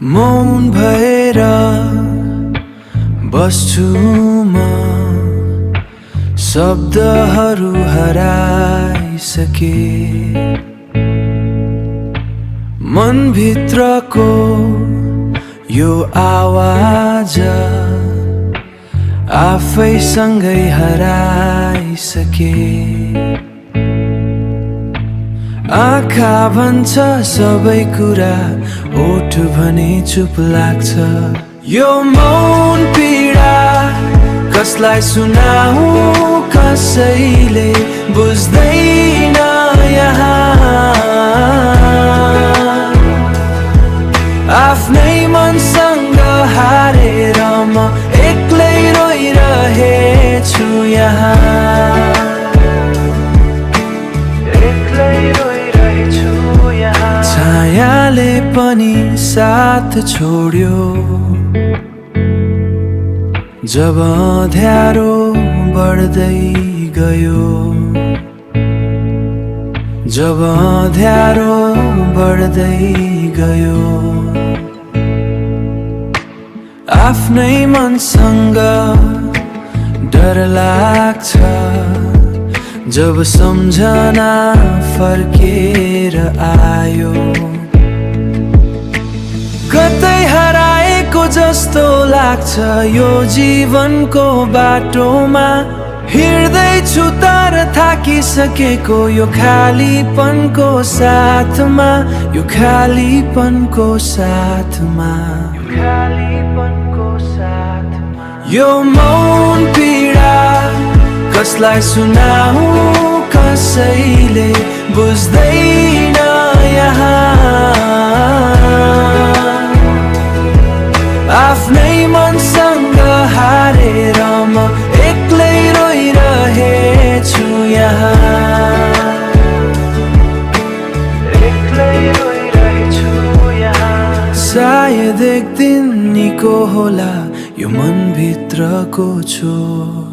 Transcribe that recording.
मौन भएर बस्छु म, शब्दहरू हराइसके। मनभित्रको यो आवाज आफैसँगै हराइसके। आँखा भन्छ सबै कुरा, ओठ भने चुप लाग्छ। यो मौन पीडा कसलाई सुनाऊ, कसैले बुझ्दैन यहाँ। आफ्नै मनसँग हारेर म एक्लै रोइरहेछु यहाँ। छायाले पनि साथ छोड्यो जब अँध्यारो बढ्दै गयो। जब अँध्यारो बढ्दै गयो, आफ्नै मनसँग डर लाग्छ जब सम्झना फर्केर आयो। कतै हराएको जस्तो लाग्छ यो जीवनको बाटोमा। हिँड्दैछु तर थाकिसकेको यो खालीपनको साथमा। यो खालीपनको साथमा, यो मौन पीडा कसलाई सुनाऊ, कसैले बुझ्दैन यहाँ। आफ्नै मनसँग हारेर म एक्लै रोइरहेछु यहाँ। सायद एक दिन निको होला यो मनभित्रको छोर।